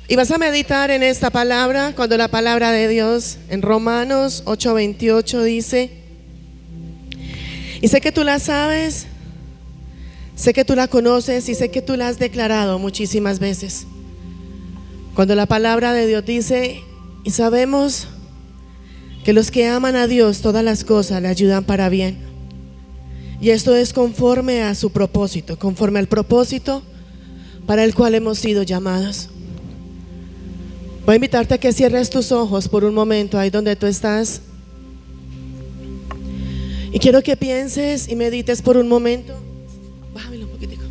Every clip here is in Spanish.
Y vas a meditar en esta palabra cuando la palabra de Dios en Romanos 8:28 dice, y sé que tú la sabes, sé que tú la conoces y sé que tú la has declarado muchísimas veces. Cuando la palabra de Dios dice, y sabemos que los que aman a Dios todas las cosas le ayudan para bien. Y esto es conforme a su propósito, conforme al propósito para el cual hemos sido llamados. Voy a invitarte a que cierres tus ojos por un momento ahí donde tú estás. Y quiero que pienses y medites por un momento. Bájamelo un poquitico.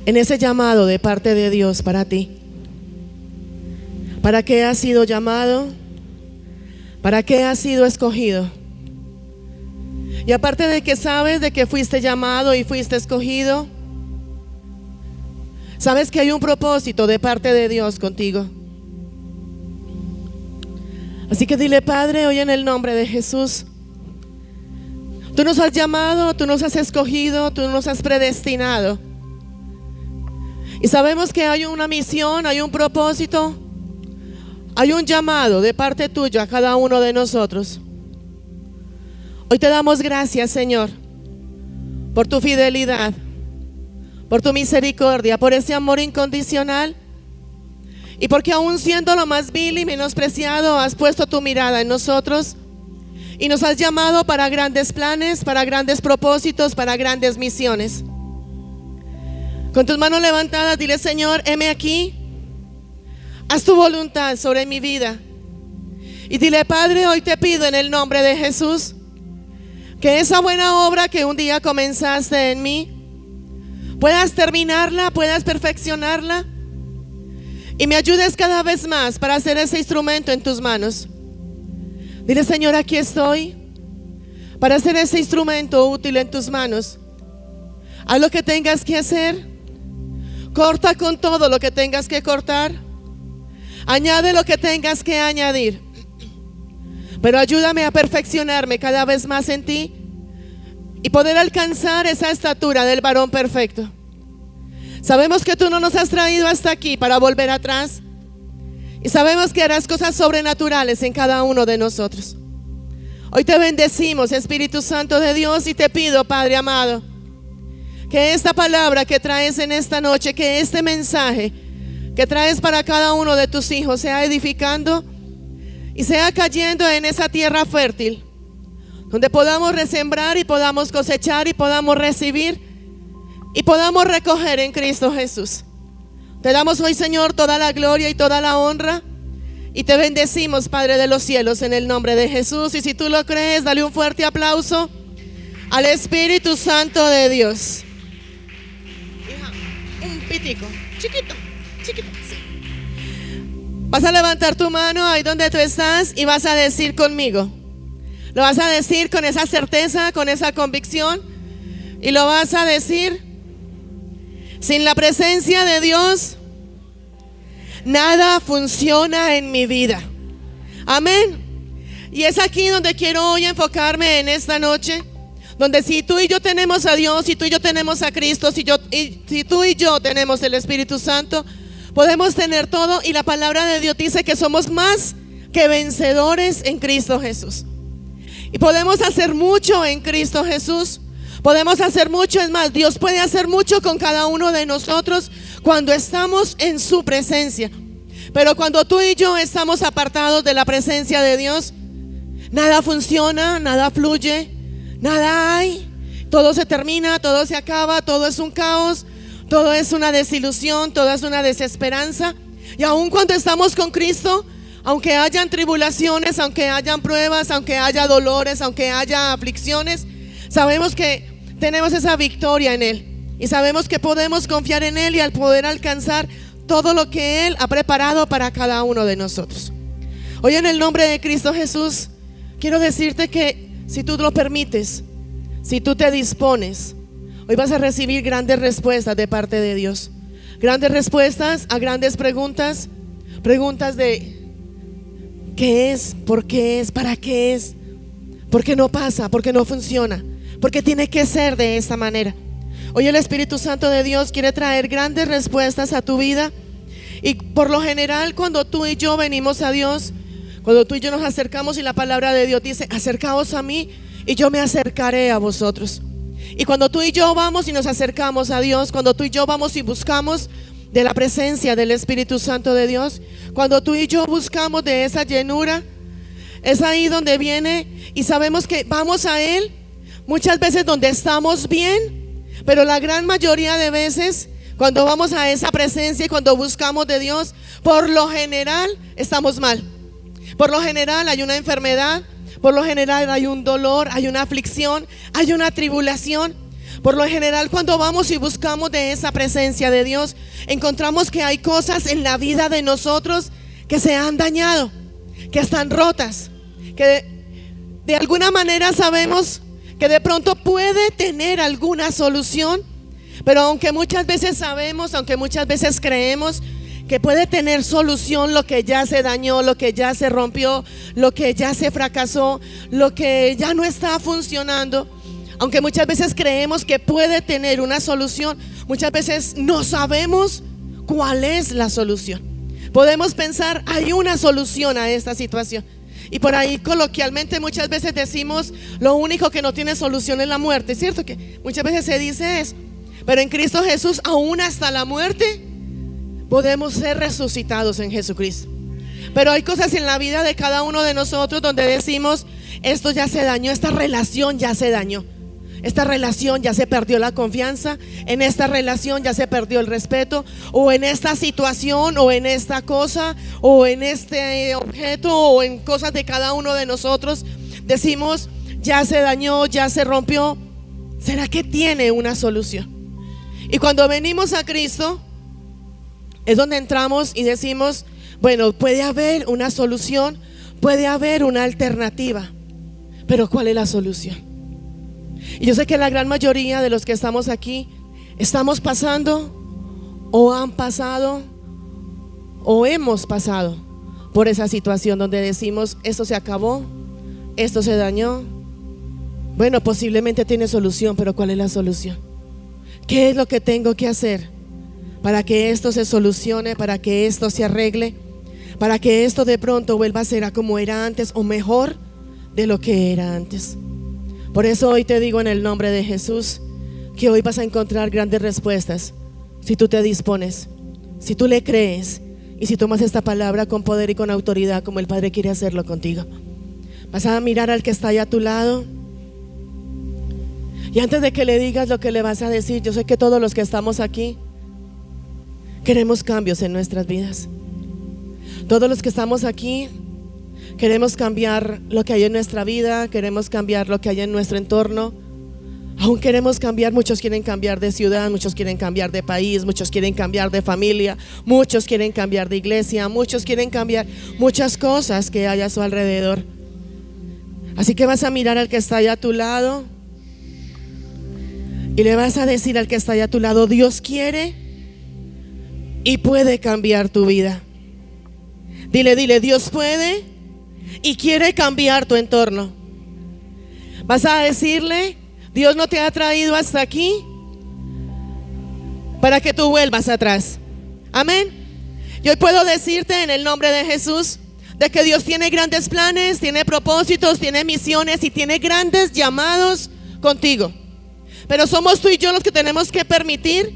En ese llamado de parte de Dios para ti. ¿Para qué has sido llamado? ¿Para qué has sido escogido? Y aparte de que sabes de que fuiste llamado y fuiste escogido, sabes que hay un propósito de parte de Dios contigo. Así que dile: Padre, hoy en el nombre de Jesús, tú nos has llamado, tú nos has escogido, tú nos has predestinado. Y sabemos que hay una misión, hay un propósito, hay un llamado de parte tuya a cada uno de nosotros. Hoy te damos gracias, Señor, por tu fidelidad, por tu misericordia, por ese amor incondicional, y porque aún siendo lo más vil y menospreciado, has puesto tu mirada en nosotros y nos has llamado para grandes planes, para grandes propósitos, para grandes misiones. Con tus manos levantadas, dile: Señor, heme aquí, haz tu voluntad sobre mi vida. Y dile: Padre, hoy te pido en el nombre de Jesús que esa buena obra que un día comenzaste en mí, puedas terminarla, puedas perfeccionarla, y me ayudes cada vez más para hacer ese instrumento en tus manos. Dile: Señor, aquí estoy para hacer ese instrumento útil en tus manos. Haz lo que tengas que hacer, corta con todo lo que tengas que cortar, añade lo que tengas que añadir, pero ayúdame a perfeccionarme cada vez más en ti y poder alcanzar esa estatura del varón perfecto. Sabemos que tú no nos has traído hasta aquí para volver atrás, y sabemos que harás cosas sobrenaturales en cada uno de nosotros. Hoy te bendecimos, Espíritu Santo de Dios, y te pido, Padre amado, que esta palabra que traes en esta noche, que este mensaje que traes para cada uno de tus hijos sea edificando y sea cayendo en esa tierra fértil, donde podamos resembrar y podamos cosechar y podamos recibir y podamos recoger en Cristo Jesús. Te damos hoy, Señor, toda la gloria y toda la honra, y te bendecimos, Padre de los cielos, en el nombre de Jesús. Y si tú lo crees, dale un fuerte aplauso al Espíritu Santo de Dios. Hija, un pitico, chiquito, chiquito, sí. Vas a levantar tu mano ahí donde tú estás y vas a decir conmigo. Lo vas a decir con esa certeza, con esa convicción, y lo vas a decir: sin la presencia de Dios, nada funciona en mi vida. Amén. Y es aquí donde quiero hoy enfocarme en esta noche, donde si tú y yo tenemos a Dios, si tú y yo tenemos a Cristo, si tú y yo tenemos el Espíritu Santo, podemos tener todo. Y la palabra de Dios dice que somos más que vencedores en Cristo Jesús. Y podemos hacer mucho en Cristo Jesús. Podemos hacer mucho, es más, Dios puede hacer mucho con cada uno de nosotros cuando estamos en su presencia. Pero cuando tú y yo estamos apartados de la presencia de Dios, nada funciona, nada fluye, nada hay. Todo se termina, todo se acaba, todo es un caos, todo es una desilusión, todo es una desesperanza. Y aun cuando estamos con Cristo, aunque hayan tribulaciones, aunque hayan pruebas, aunque haya dolores, aunque haya aflicciones, sabemos que tenemos esa victoria en Él, y sabemos que podemos confiar en Él y al poder alcanzar todo lo que Él ha preparado para cada uno de nosotros. Hoy, en el nombre de Cristo Jesús, quiero decirte que si tú lo permites, si tú te dispones, hoy vas a recibir grandes respuestas de parte de Dios. Grandes respuestas a grandes preguntas. Preguntas de ¿qué es? ¿Por qué es? ¿Para qué es? ¿Por qué no pasa? ¿Por qué no funciona? Porque tiene que ser de esta manera. Hoy el Espíritu Santo de Dios quiere traer grandes respuestas a tu vida Y por lo general, cuando tú y yo venimos a Dios, cuando tú y yo nos acercamos, y la palabra de Dios dice: acercaos a mí y yo me acercaré a vosotros. Y cuando tú y yo vamos y nos acercamos a Dios, cuando tú y yo vamos y buscamos de la presencia del Espíritu Santo de Dios, cuando tú y yo buscamos de esa llenura, es ahí donde viene, y sabemos que vamos a Él muchas veces donde estamos bien, pero la gran mayoría de veces cuando vamos a esa presencia y cuando buscamos de Dios, por lo general estamos mal. Por lo general hay una enfermedad, por lo general hay un dolor, hay una aflicción, hay una tribulación. Por lo general, cuando vamos y buscamos de esa presencia de Dios, encontramos que hay cosas en la vida de nosotros que se han dañado, que están rotas, que de alguna manera sabemos que de pronto puede tener alguna solución, pero aunque muchas veces sabemos, aunque muchas veces creemos que puede tener solución lo que ya se dañó, lo que ya se rompió, lo que ya se fracasó, lo que ya no está funcionando, aunque muchas veces creemos que puede tener una solución, muchas veces no sabemos cuál es la solución. Podemos pensar: hay una solución a esta situación. Y por ahí coloquialmente muchas veces decimos: lo único que no tiene solución es la muerte. ¿Cierto que muchas veces se dice eso? Pero en Cristo Jesús, aún hasta la muerte, podemos ser resucitados en Jesucristo. Pero hay cosas en la vida de cada uno de nosotros donde decimos: esto ya se dañó, esta relación ya se dañó, esta relación ya se perdió la confianza, en esta relación ya se perdió el respeto, o en esta situación, o en esta cosa, o en este objeto, o en cosas de cada uno de nosotros. Decimos: ya se dañó, ya se rompió. ¿Será que tiene una solución? Y cuando venimos a Cristo es donde entramos y decimos: bueno, puede haber una solución, puede haber una alternativa, pero ¿cuál es la solución? Y yo sé que la gran mayoría de los que estamos aquí estamos pasando, o han pasado, o hemos pasado por esa situación donde decimos: esto se acabó, esto se dañó. Bueno, posiblemente tiene solución, pero ¿cuál es la solución? ¿Qué es lo que tengo que hacer para que esto se solucione, para que esto se arregle, para que esto de pronto vuelva a ser como era antes, o mejor de lo que era antes? Por eso hoy te digo en el nombre de Jesús que hoy vas a encontrar grandes respuestas si tú te dispones, si tú le crees y si tomas esta palabra con poder y con autoridad como el Padre quiere hacerlo contigo. Vas a mirar al que está allá a tu lado, y antes de que le digas lo que le vas a decir, yo sé que todos los que estamos aquí queremos cambios en nuestras vidas. Todos los que estamos aquí queremos cambiar lo que hay en nuestra vida, queremos cambiar lo que hay en nuestro entorno. Aún queremos cambiar, muchos quieren cambiar de ciudad, muchos quieren cambiar de país, muchos quieren cambiar de familia, muchos quieren cambiar de iglesia, muchos quieren cambiar muchas cosas que hay a su alrededor. Así que vas a mirar al que está allá a tu lado y le vas a decir al que está allá a tu lado: Dios quiere y puede cambiar tu vida. Dile: Dios puede y quiere cambiar tu entorno. Vas a decirle: Dios no te ha traído hasta aquí para que tú vuelvas atrás. Amén. Y hoy puedo decirte en el nombre de Jesús de que Dios tiene grandes planes, tiene propósitos, tiene misiones y tiene grandes llamados contigo. Pero somos tú y yo los que tenemos que permitir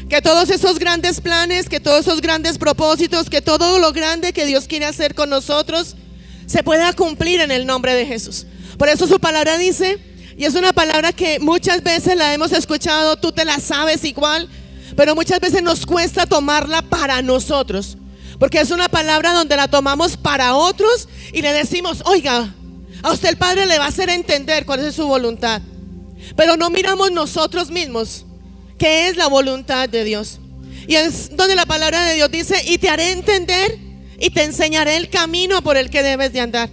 que todos esos grandes planes, que todos esos grandes propósitos, que todo lo grande que Dios quiere hacer con nosotros se pueda cumplir en el nombre de Jesús. Por eso su palabra dice, y es una palabra que muchas veces la hemos escuchado, tú te la sabes igual, pero muchas veces nos cuesta tomarla para nosotros, porque es una palabra donde la tomamos para otros y le decimos: oiga, a usted el Padre le va a hacer entender cuál es su voluntad, pero no miramos nosotros mismos qué es la voluntad de Dios. Y es donde la palabra de Dios dice: y te haré entender y te enseñaré el camino por el que debes de andar.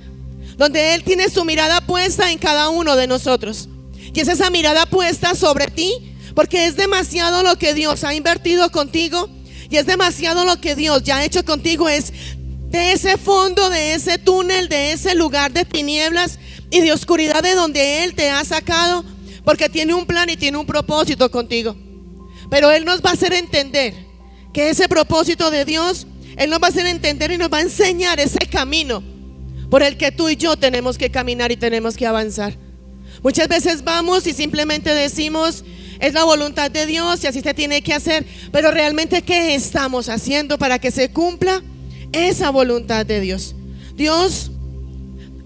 Donde Él tiene su mirada puesta en cada uno de nosotros, y es esa mirada puesta sobre ti, porque es demasiado lo que Dios ha invertido contigo, y es demasiado lo que Dios ya ha hecho contigo. Es de ese fondo, de ese túnel, de ese lugar de tinieblas y de oscuridad de donde Él te ha sacado, porque tiene un plan y tiene un propósito contigo. Pero Él nos va a hacer entender que ese propósito de Dios Él nos va a hacer entender y nos va a enseñar ese camino por el que tú y yo tenemos que caminar y tenemos que avanzar. Muchas veces vamos y simplemente decimos: es la voluntad de Dios y así se tiene que hacer. Pero realmente, ¿qué estamos haciendo para que se cumpla esa voluntad de Dios? Dios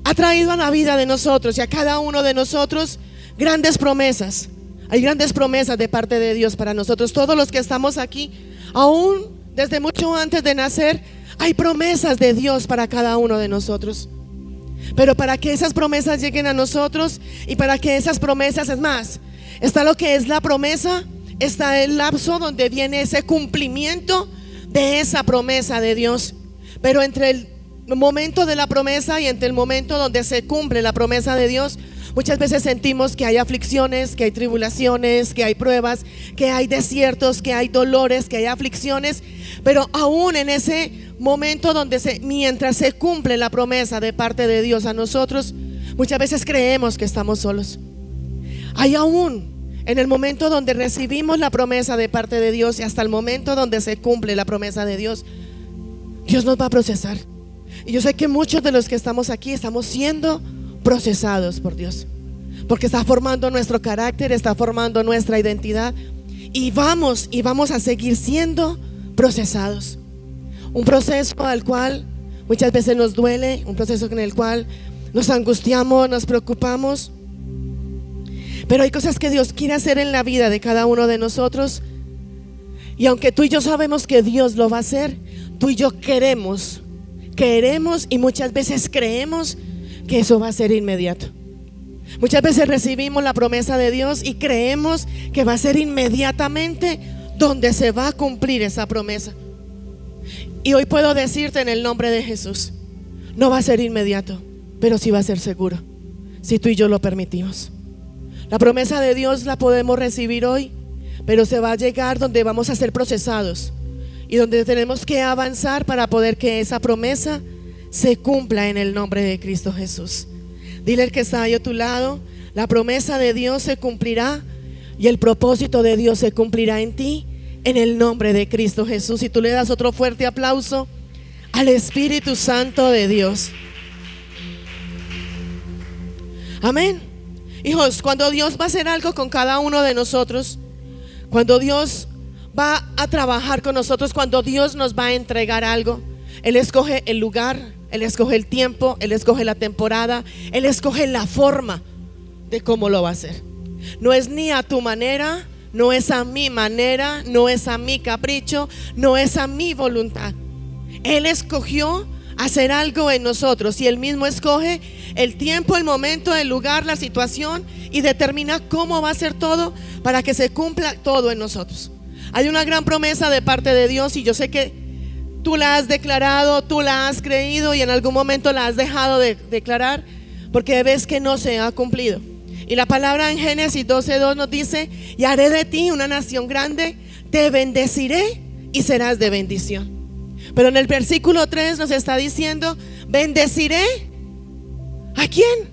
ha traído a la vida de nosotros y a cada uno de nosotros grandes promesas. Hay grandes promesas de parte de Dios para nosotros. Todos los que estamos aquí, aún desde mucho antes de nacer, hay promesas de Dios para cada uno de nosotros. Pero para que esas promesas lleguen a nosotros y para que esas promesas, es más, está lo que es la promesa, está el lapso donde viene ese cumplimiento de esa promesa de Dios. Pero entre el momento de la promesa y entre el momento donde se cumple la promesa de Dios, muchas veces sentimos que hay aflicciones, que hay tribulaciones, que hay pruebas, que hay desiertos, que hay dolores, que hay aflicciones. Pero aún en ese momento donde mientras se cumple la promesa de parte de Dios a nosotros, muchas veces creemos que estamos solos. Hay aún en el momento donde recibimos la promesa de parte de Dios y hasta el momento donde se cumple la promesa de Dios, Dios nos va a procesar. Y yo sé que muchos de los que estamos aquí estamos siendo procesados por Dios, porque está formando nuestro carácter, está formando nuestra identidad, y vamos a seguir siendo procesados. Un proceso al cual muchas veces nos duele, un proceso en el cual nos angustiamos, nos preocupamos. Pero hay cosas que Dios quiere hacer en la vida de cada uno de nosotros, y aunque tú y yo sabemos que Dios lo va a hacer, tú y yo queremos y muchas veces creemos que eso va a ser inmediato. Muchas veces recibimos la promesa de Dios y creemos que va a ser inmediatamente donde se va a cumplir esa promesa. Y hoy puedo decirte en el nombre de Jesús, no va a ser inmediato, pero sí va a ser seguro, si tú y yo lo permitimos. La promesa de Dios la podemos recibir hoy, pero se va a llegar donde vamos a ser procesados y donde tenemos que avanzar para poder que esa promesa se cumpla en el nombre de Cristo Jesús. Dile al que está ahí a tu lado: la promesa de Dios se cumplirá y el propósito de Dios se cumplirá en ti, en el nombre de Cristo Jesús. Y tú le das otro fuerte aplauso al Espíritu Santo de Dios. Amén. Hijos, cuando Dios va a hacer algo con cada uno de nosotros, cuando Dios va a trabajar con nosotros, cuando Dios nos va a entregar algo, Él escoge el lugar, Él escoge el tiempo, Él escoge la temporada, Él escoge la forma de cómo lo va a hacer. No es ni a tu manera, no es a mi manera, no es a mi capricho, no es a mi voluntad. Él escogió hacer algo en nosotros y Él mismo escoge el tiempo, el momento, el lugar, la situación, y determina cómo va a ser todo para que se cumpla todo en nosotros. Hay una gran promesa de parte de Dios, y yo sé que tú la has declarado, tú la has creído, y en algún momento la has dejado de declarar porque ves que no se ha cumplido. Y la palabra en Génesis 12:2 nos dice: y haré de ti una nación grande, te bendeciré y serás de bendición. Pero en el versículo 3 nos está diciendo: bendeciré ¿a quién?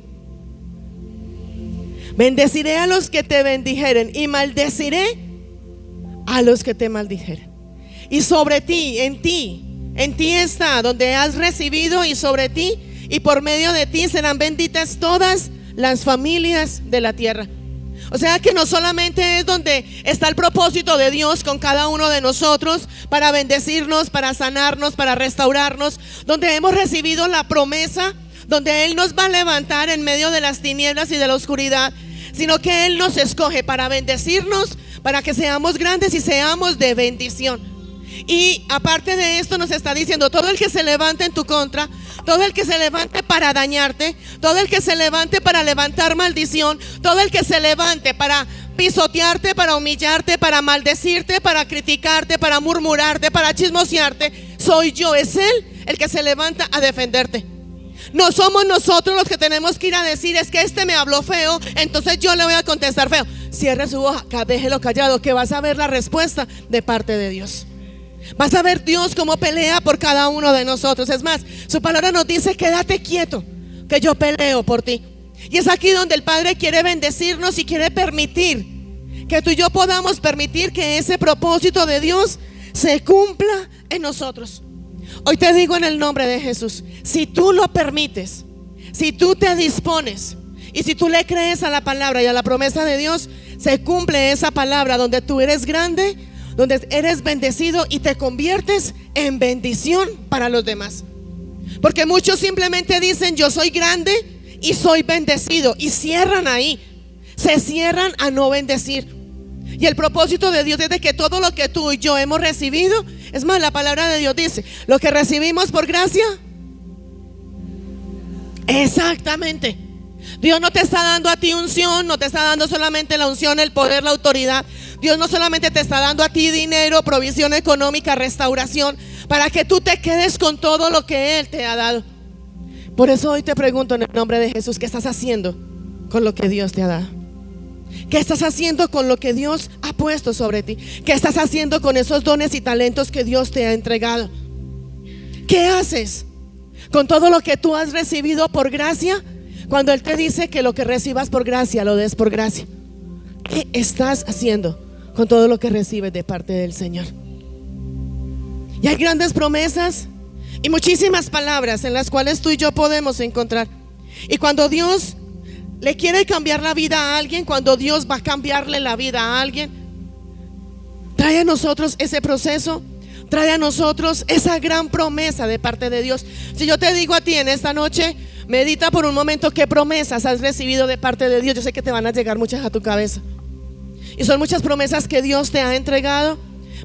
Bendeciré a los que te bendijeren y maldeciré a los que te maldijeren. Y sobre ti, en ti está donde has recibido, y sobre ti y por medio de ti serán benditas todas las familias de la tierra. O sea que no solamente es donde está el propósito de Dios con cada uno de nosotros para bendecirnos, para sanarnos, para restaurarnos, donde hemos recibido la promesa, donde Él nos va a levantar en medio de las tinieblas y de la oscuridad, sino que Él nos escoge para bendecirnos, para que seamos grandes y seamos de bendición. Y aparte de esto nos está diciendo: todo el que se levante en tu contra, todo el que se levante para dañarte, todo el que se levante para levantar maldición, todo el que se levante para pisotearte, para humillarte, para maldecirte, para criticarte, para murmurarte, para chismosearte, soy yo, es Él el que se levanta a defenderte. No somos nosotros los que tenemos que ir a decir: es que este me habló feo, entonces yo le voy a contestar feo. Cierre su boca, déjelo callado, que vas a ver la respuesta de parte de Dios. Vas a ver Dios cómo pelea por cada uno de nosotros. Es más, su palabra nos dice: quédate quieto, que yo peleo por ti. Y es aquí donde el Padre quiere bendecirnos y quiere permitir que tú y yo podamos permitir que ese propósito de Dios se cumpla en nosotros. Hoy te digo en el nombre de Jesús, si tú lo permites, si tú te dispones y si tú le crees a la palabra y a la promesa de Dios, se cumple esa palabra donde tú eres grande, donde eres bendecido y te conviertes en bendición para los demás. Porque muchos simplemente dicen yo soy grande y soy bendecido y cierran ahí, se cierran a no bendecir. Y el propósito de Dios es de que todo lo que tú y yo hemos recibido, es más, la palabra de Dios dice, lo que recibimos por gracia, exactamente. Dios no te está dando a ti unción, no te está dando solamente la unción, el poder, la autoridad. Dios no solamente te está dando a ti dinero, provisión económica, restauración, para que tú te quedes con todo lo que Él te ha dado. Por eso hoy te pregunto en el nombre de Jesús, ¿qué estás haciendo con lo que Dios te ha dado? ¿Qué estás haciendo con lo que Dios ha puesto sobre ti? ¿Qué estás haciendo con esos dones y talentos que Dios te ha entregado? ¿Qué haces con todo lo que tú has recibido por gracia? Cuando Él te dice que lo que recibas por gracia, lo des por gracia. ¿Qué estás haciendo con todo lo que recibes de parte del Señor? Y hay grandes promesas y muchísimas palabras en las cuales tú y yo podemos encontrar. Y cuando Dios le quiere cambiar la vida a alguien, cuando Dios va a cambiarle la vida a alguien, trae a nosotros ese proceso, trae a nosotros esa gran promesa de parte de Dios. Si yo te digo a ti en esta noche, medita por un momento qué promesas has recibido de parte de Dios. Yo sé que te van a llegar muchas a tu cabeza. Y son muchas promesas que Dios te ha entregado,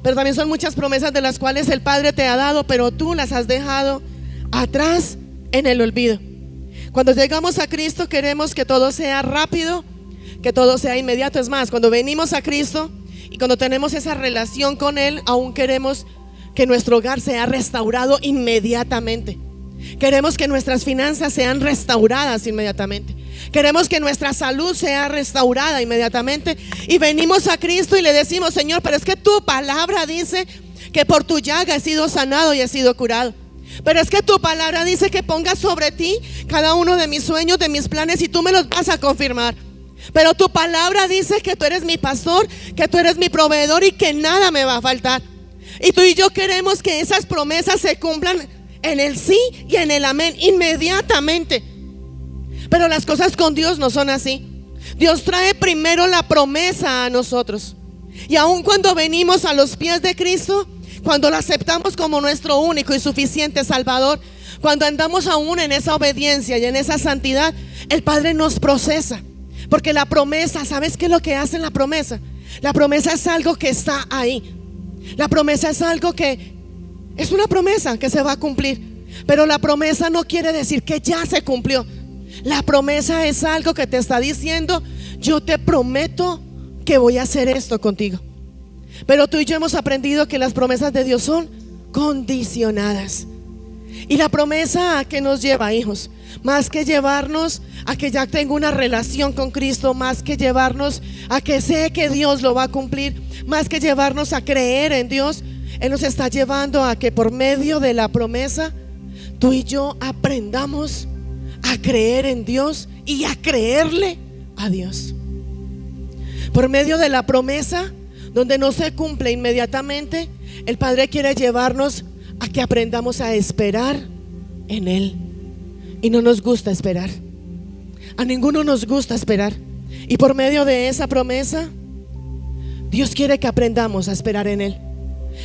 pero también son muchas promesas de las cuales el Padre te ha dado, pero tú las has dejado atrás en el olvido. Cuando llegamos a Cristo queremos que todo sea rápido, que todo sea inmediato. Es más, cuando venimos a Cristo y cuando tenemos esa relación con Él, aún queremos que nuestro hogar sea restaurado inmediatamente. Queremos que nuestras finanzas sean restauradas inmediatamente. Queremos que nuestra salud sea restaurada inmediatamente. Y venimos a Cristo y le decimos: Señor, pero es que tu palabra dice que por tu llaga he sido sanado y he sido curado. Pero es que tu palabra dice que ponga sobre ti cada uno de mis sueños, de mis planes, y tú me los vas a confirmar. Pero tu palabra dice que tú eres mi pastor, que tú eres mi proveedor y que nada me va a faltar. Y tú y yo queremos que esas promesas se cumplan en el sí y en el amén inmediatamente. Pero las cosas con Dios no son así. Dios trae primero la promesa a nosotros. Y aun cuando venimos a los pies de Cristo, cuando lo aceptamos como nuestro único y suficiente Salvador, cuando andamos aún en esa obediencia y en esa santidad, el Padre nos procesa. Porque la promesa, ¿sabes qué es lo que hace la promesa? La promesa es algo que está ahí. La promesa es algo que es una promesa que se va a cumplir. Pero la promesa no quiere decir que ya se cumplió. La promesa es algo que te está diciendo: yo te prometo que voy a hacer esto contigo. Pero tú y yo hemos aprendido que las promesas de Dios son condicionadas. Y la promesa a que nos lleva, hijos, más que llevarnos a que ya tengo una relación con Cristo, más que llevarnos a que sé que Dios lo va a cumplir, más que llevarnos a creer en Dios, Él nos está llevando a que por medio de la promesa tú y yo aprendamos a creer en Dios y a creerle a Dios. Por medio de la promesa, donde no se cumple inmediatamente, el Padre quiere llevarnos a que aprendamos a esperar en Él. Y no nos gusta esperar. A ninguno nos gusta esperar. Y por medio de esa promesa, Dios quiere que aprendamos a esperar en Él.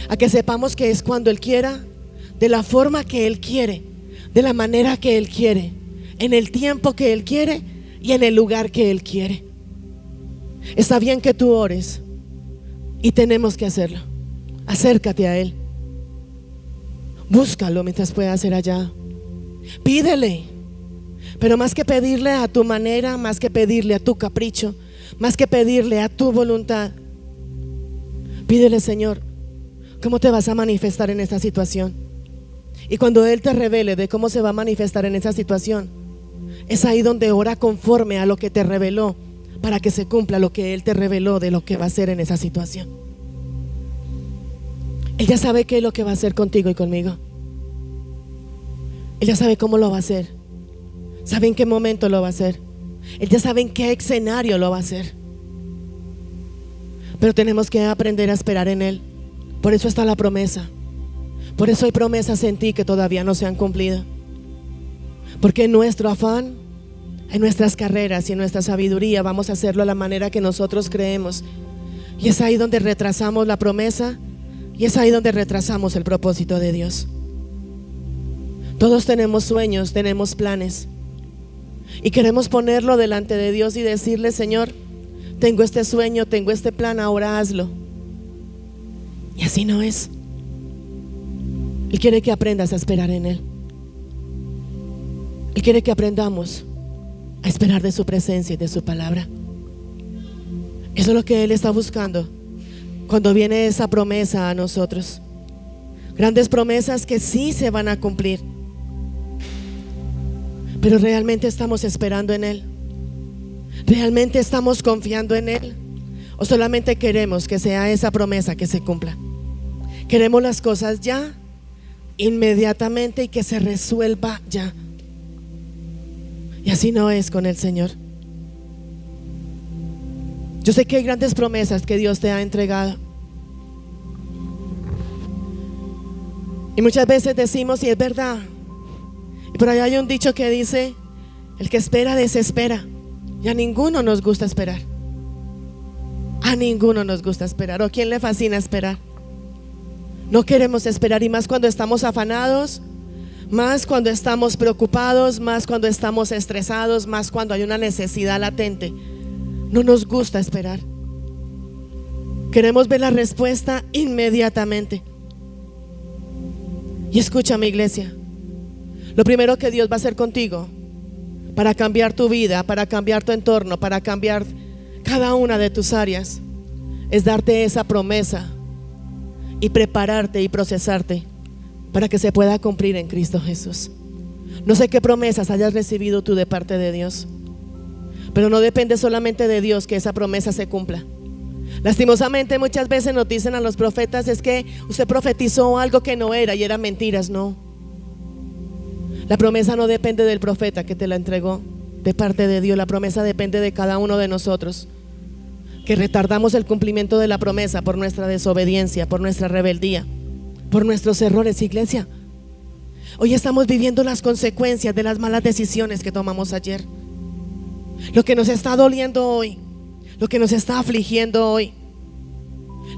A que sepamos que es cuando Él quiera, de la forma que Él quiere, de la manera que Él quiere, en el tiempo que Él quiere y en el lugar que Él quiere. Está bien que tú ores, y tenemos que hacerlo. Acércate a Él. Búscalo mientras puedas ser allá. Pídele. Pero más que pedirle a tu manera, más que pedirle a tu capricho, más que pedirle a tu voluntad, pídele: Señor, ¿cómo te vas a manifestar en esta situación? Y cuando Él te revele de cómo se va a manifestar en esa situación, es ahí donde ora conforme a lo que te reveló, para que se cumpla lo que Él te reveló de lo que va a hacer en esa situación. Él ya sabe qué es lo que va a hacer contigo y conmigo. Él ya sabe cómo lo va a hacer. Sabe en qué momento lo va a hacer. Él ya sabe en qué escenario lo va a hacer. Pero tenemos que aprender a esperar en Él. Por eso está la promesa. Por eso hay promesas en ti que todavía no se han cumplido. Porque en nuestro afán, en nuestras carreras y en nuestra sabiduría vamos a hacerlo a la manera que nosotros creemos. Y es ahí donde retrasamos la promesa, y es ahí donde retrasamos el propósito de Dios. Todos tenemos sueños, tenemos planes, y queremos ponerlo delante de Dios y decirle: Señor, tengo este sueño, tengo este plan, ahora hazlo. Y así no es. Él quiere que aprendas a esperar en Él. Él quiere que aprendamos a esperar de su presencia y de su palabra. Eso es lo que Él está buscando cuando viene esa promesa a nosotros. Grandes promesas que sí se van a cumplir. Pero realmente estamos esperando en Él. ¿Realmente estamos confiando en Él? ¿O solamente queremos que sea esa promesa que se cumpla? Queremos las cosas ya, inmediatamente, y que se resuelva ya. Y así no es con el Señor. Yo sé que hay grandes promesas que Dios te ha entregado. Y muchas veces decimos, y es verdad. Y por allá hay un dicho que dice: el que espera desespera. Y a ninguno nos gusta esperar. A ninguno nos gusta esperar. ¿O a quién le fascina esperar? No queremos esperar, y más cuando estamos afanados, más cuando estamos preocupados, más cuando estamos estresados, más cuando hay una necesidad latente. No nos gusta esperar. Queremos ver la respuesta inmediatamente. Y escúchame, iglesia, lo primero que Dios va a hacer contigo para cambiar tu vida, para cambiar tu entorno, para cambiar cada una de tus áreas, es darte esa promesa y prepararte y procesarte para que se pueda cumplir en Cristo Jesús. No sé qué promesas hayas recibido tú de parte de Dios, pero no depende solamente de Dios que esa promesa se cumpla. Lastimosamente muchas veces nos dicen a los profetas: es que usted profetizó algo que no era, y eran mentiras. No, la promesa no depende del profeta que te la entregó de parte de Dios. La promesa depende de cada uno de nosotros, que retardamos el cumplimiento de la promesa por nuestra desobediencia, por nuestra rebeldía, por nuestros errores. Iglesia, hoy estamos viviendo las consecuencias de las malas decisiones que tomamos ayer. Lo que nos está doliendo hoy, lo que nos está afligiendo hoy,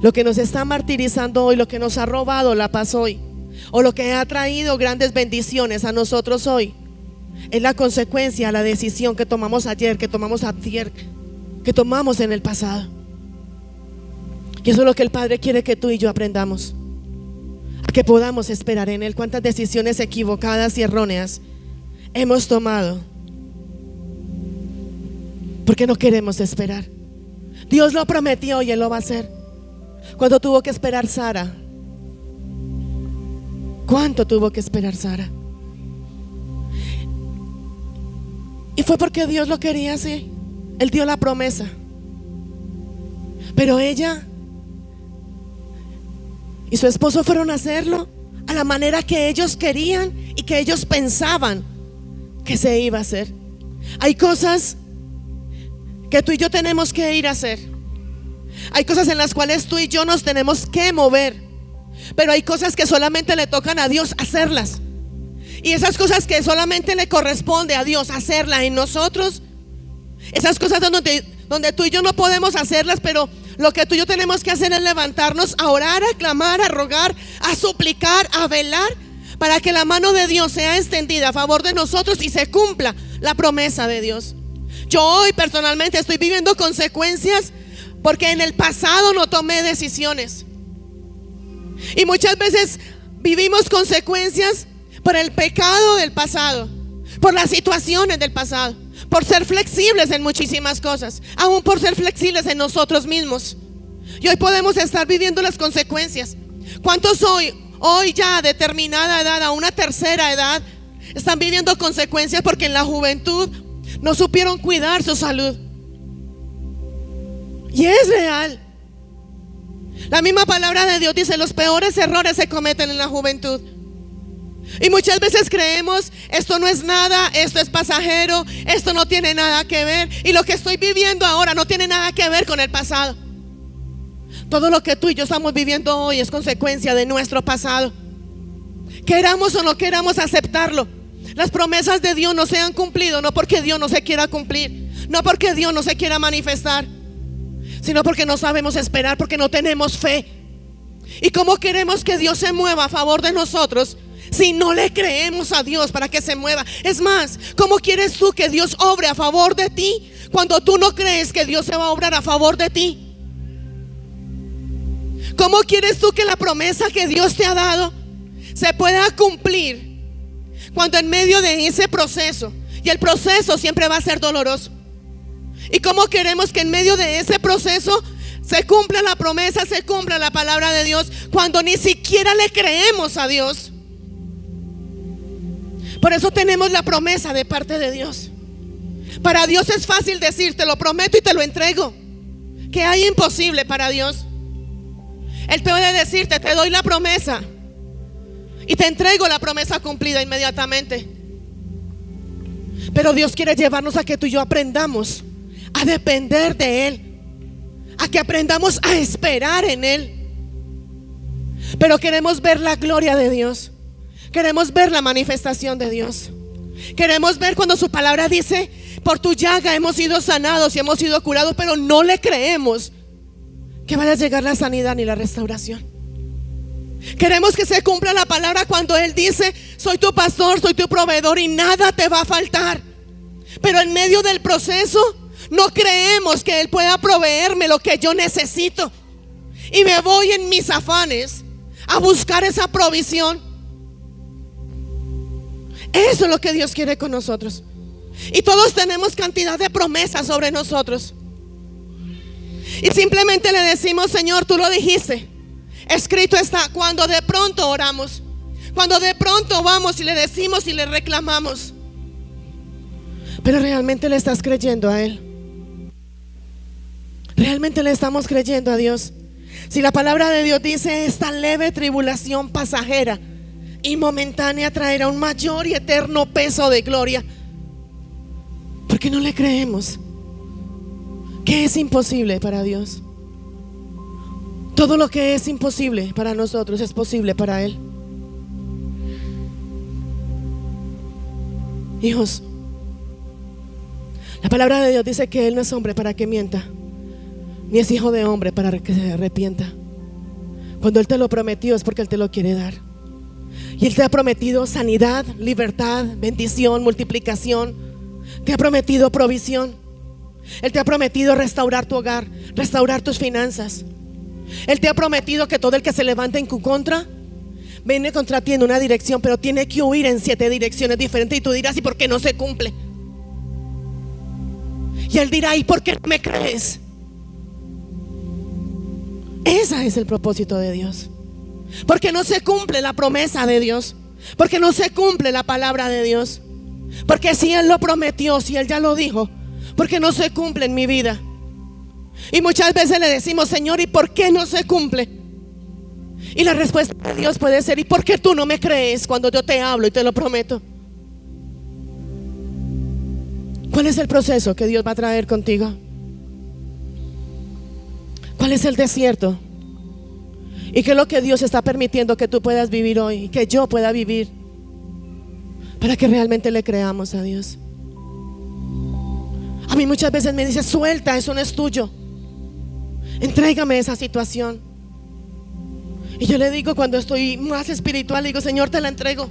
lo que nos está martirizando hoy, lo que nos ha robado la paz hoy, o lo que ha traído grandes bendiciones a nosotros hoy, es la consecuencia, la decisión que tomamos ayer, que tomamos ayer, que tomamos en el pasado. Y eso es lo que el Padre quiere que tú y yo aprendamos, a que podamos esperar en Él. Cuántas decisiones equivocadas y erróneas hemos tomado porque no queremos esperar. Dios lo prometió y Él lo va a hacer. Cuando tuvo que esperar Sara, ¿cuánto tuvo que esperar Sara? Y fue porque Dios lo quería así. Él dio la promesa, pero ella y su esposo fueron a hacerlo a la manera que ellos querían y que ellos pensaban que se iba a hacer. Hay cosas que tú y yo tenemos que ir a hacer. Hay cosas en las cuales tú y yo nos tenemos que mover, pero hay cosas que solamente le tocan a Dios hacerlas. Y esas cosas que solamente le corresponde a Dios hacerlas en nosotros, esas cosas donde tú y yo no podemos hacerlas, pero lo que tú y yo tenemos que hacer es levantarnos a orar, a clamar, a rogar, a suplicar, a velar para que la mano de Dios sea extendida a favor de nosotros y se cumpla la promesa de Dios. Yo hoy personalmente estoy viviendo consecuencias porque en el pasado no tomé decisiones, y muchas veces vivimos consecuencias por el pecado del pasado, por las situaciones del pasado, por ser flexibles en muchísimas cosas, aún por ser flexibles en nosotros mismos. Y hoy podemos estar viviendo las consecuencias. ¿Cuántos hoy ya a determinada edad, a una tercera edad, están viviendo consecuencias porque en la juventud no supieron cuidar su salud? Y es real. La misma palabra de Dios dice: los peores errores se cometen en la juventud. Y muchas veces creemos: esto no es nada, esto es pasajero, esto no tiene nada que ver. Y lo que estoy viviendo ahora no tiene nada que ver con el pasado. Todo lo que tú y yo estamos viviendo hoy es consecuencia de nuestro pasado. Queramos o no queramos aceptarlo, las promesas de Dios no se han cumplido, no porque Dios no se quiera cumplir, no porque Dios no se quiera manifestar, sino porque no sabemos esperar, porque no tenemos fe. ¿Y cómo queremos que Dios se mueva a favor de nosotros si no le creemos a Dios para que se mueva? Es más, ¿cómo quieres tú que Dios obre a favor de ti cuando tú no crees que Dios se va a obrar a favor de ti? ¿Cómo quieres tú que la promesa que Dios te ha dado se pueda cumplir cuando en medio de ese proceso, y el proceso siempre va a ser doloroso, y cómo queremos que en medio de ese proceso se cumpla la promesa, se cumpla la palabra de Dios, cuando ni siquiera le creemos a Dios? Por eso tenemos la promesa de parte de Dios. Para Dios es fácil decir: te lo prometo y te lo entrego. ¿Qué hay imposible para Dios? Él puede decirte: te doy la promesa y te entrego la promesa cumplida inmediatamente. Pero Dios quiere llevarnos a que tú y yo aprendamos a depender de Él, a que aprendamos a esperar en Él. Pero queremos ver la gloria de Dios, queremos ver la manifestación de Dios, queremos ver cuando su palabra dice: por tu llaga hemos sido sanados y hemos sido curados, pero no le creemos que vaya a llegar la sanidad ni la restauración. Queremos que se cumpla la palabra cuando Él dice: soy tu pastor, soy tu proveedor y nada te va a faltar. Pero en medio del proceso no creemos que Él pueda proveerme lo que yo necesito, y me voy en mis afanes a buscar esa provisión. Eso es lo que Dios quiere con nosotros. Y todos tenemos cantidad de promesas sobre nosotros, y simplemente le decimos: Señor, tú lo dijiste, escrito está. Cuando de pronto oramos, cuando de pronto vamos y le decimos y le reclamamos, pero realmente le estás creyendo a Él, realmente le estamos creyendo a Dios. Si la palabra de Dios dice: esta leve tribulación pasajera y momentánea traerá un mayor y eterno peso de gloria, ¿por qué no le creemos? ¿Qué es imposible para Dios? Todo lo que es imposible para nosotros es posible para Él. Hijos, la palabra de Dios dice que Él no es hombre para que mienta, ni es hijo de hombre para que se arrepienta. Cuando Él te lo prometió es porque Él te lo quiere dar. Y Él te ha prometido sanidad, libertad, bendición, multiplicación. Te ha prometido provisión. Él te ha prometido restaurar tu hogar, restaurar tus finanzas. Él te ha prometido que todo el que se levante en tu contra viene contra ti en una dirección, pero tiene que huir en 7 direcciones diferentes. Y tú dirás: ¿y por qué no se cumple? Y Él dirá: ¿y por qué no me crees? Ese es el propósito de Dios. Porque no se cumple la promesa de Dios, porque no se cumple la palabra de Dios. Porque si Él lo prometió, si Él ya lo dijo, porque no se cumple en mi vida. Y muchas veces le decimos: Señor, ¿y por qué no se cumple? Y la respuesta de Dios puede ser: ¿y por qué tú no me crees cuando yo te hablo y te lo prometo? ¿Cuál es el proceso que Dios va a traer contigo? ¿Cuál es el desierto? ¿Y qué es lo que Dios está permitiendo que tú puedas vivir hoy y que yo pueda vivir para que realmente le creamos a Dios? A mí muchas veces me dice: suelta, eso no es tuyo, entrégame esa situación. Y yo le digo, cuando estoy más espiritual, le digo: Señor, te la entrego,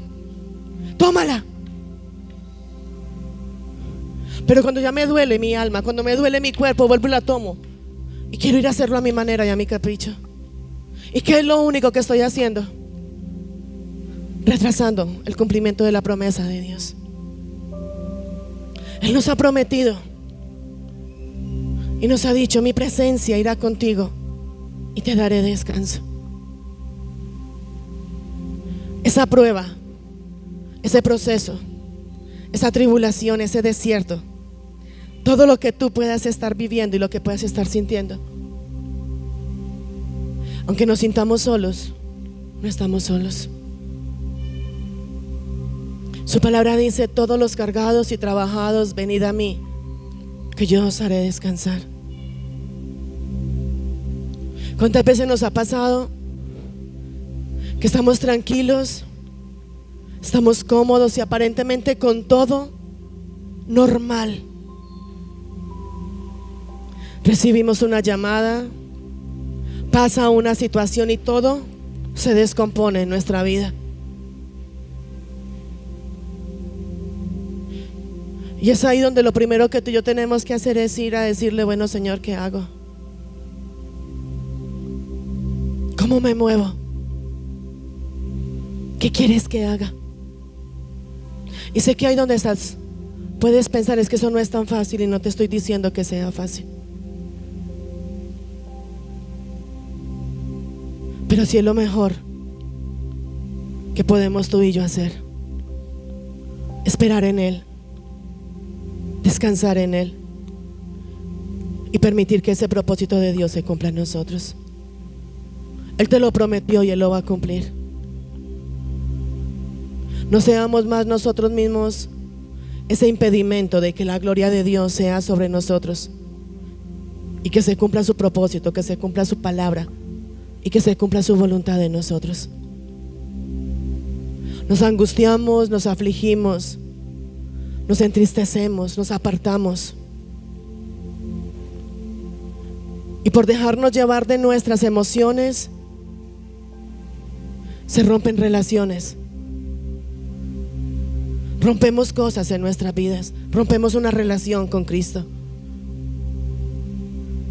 tómala. Pero cuando ya me duele mi alma, cuando me duele mi cuerpo, vuelvo y la tomo y quiero ir a hacerlo a mi manera y a mi capricho. ¿Y qué es lo único que estoy haciendo? Retrasando el cumplimiento de la promesa de Dios. Él nos ha prometido y nos ha dicho: mi presencia irá contigo y te daré descanso. Esa prueba, ese proceso, esa tribulación, ese desierto, todo lo que tú puedas estar viviendo y lo que puedas estar sintiendo, aunque nos sintamos solos, no estamos solos. Su palabra dice: todos los cargados y trabajados, venid a mí, que yo os haré descansar. ¿Cuántas veces nos ha pasado que estamos tranquilos Estamos cómodos y aparentemente con todo normal. Recibimos una llamada, pasa una situación y todo se descompone en nuestra vida. Y es ahí donde lo primero que tú y yo tenemos que hacer es ir a decirle: bueno, Señor, ¿qué hago? ¿Cómo me muevo? ¿Qué quieres que haga? Y sé que ahí donde estás puedes pensar: es que eso no es tan fácil, y no te estoy diciendo que sea fácil. Pero sí es lo mejor que podemos tú y yo hacer. Esperar en Él, descansar en Él y permitir que ese propósito de Dios se cumpla en nosotros. Él te lo prometió y Él lo va a cumplir. No seamos más nosotros mismos ese impedimento de que la gloria de Dios sea sobre nosotros y que se cumpla su propósito, que se cumpla su palabra y que se cumpla su voluntad en nosotros. Nos angustiamos, nos afligimos, nos entristecemos, nos apartamos, y por dejarnos llevar de nuestras emociones se rompen relaciones, rompemos cosas en nuestras vidas, rompemos una relación con Cristo,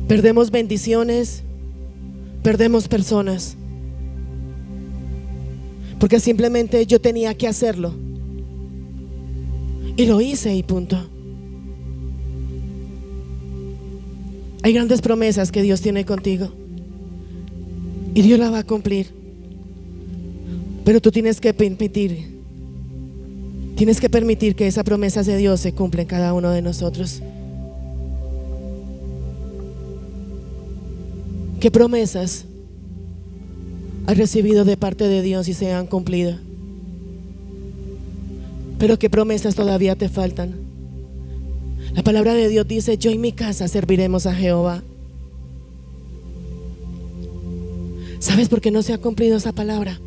perdemos bendiciones, perdemos personas, porque simplemente yo tenía que hacerlo y lo hice y punto. Hay grandes promesas que Dios tiene contigo y Dios las va a cumplir, pero tú tienes que permitir que esas promesas de Dios se cumplan en cada uno de nosotros. ¿Qué promesas has recibido de parte de Dios y se han cumplido? Pero ¿qué promesas todavía te faltan? La palabra de Dios dice: yo y mi casa serviremos a Jehová. ¿Sabes por qué no se ha cumplido esa palabra?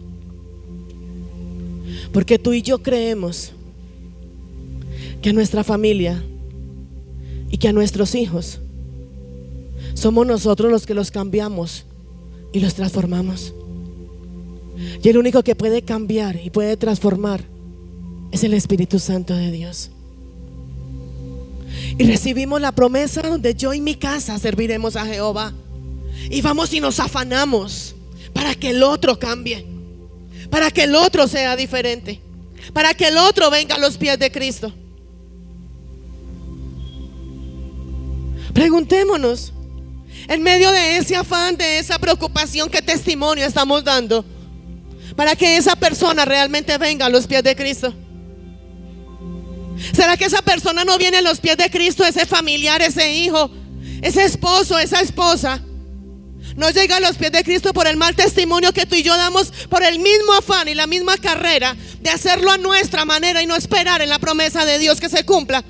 Porque tú y yo creemos que a nuestra familia y que a nuestros hijos somos nosotros los que los cambiamos y los transformamos. Y el único que puede cambiar y puede transformar es el Espíritu Santo de Dios. Y recibimos la promesa donde yo y mi casa serviremos a Jehová. Y vamos y nos afanamos para que el otro cambie, para que el otro sea diferente, para que el otro venga a los pies de Cristo. Preguntémonos, en medio de ese afán, de esa preocupación, ¿qué testimonio estamos dando para que esa persona realmente venga a los pies de Cristo? ¿Será que esa persona no viene a los pies de Cristo? Ese familiar, ese hijo, ese esposo, esa esposa no llega a los pies de Cristo por el mal testimonio que tú y yo damos, por el mismo afán y la misma carrera de hacerlo a nuestra manera y no esperar en la promesa de Dios que se cumpla.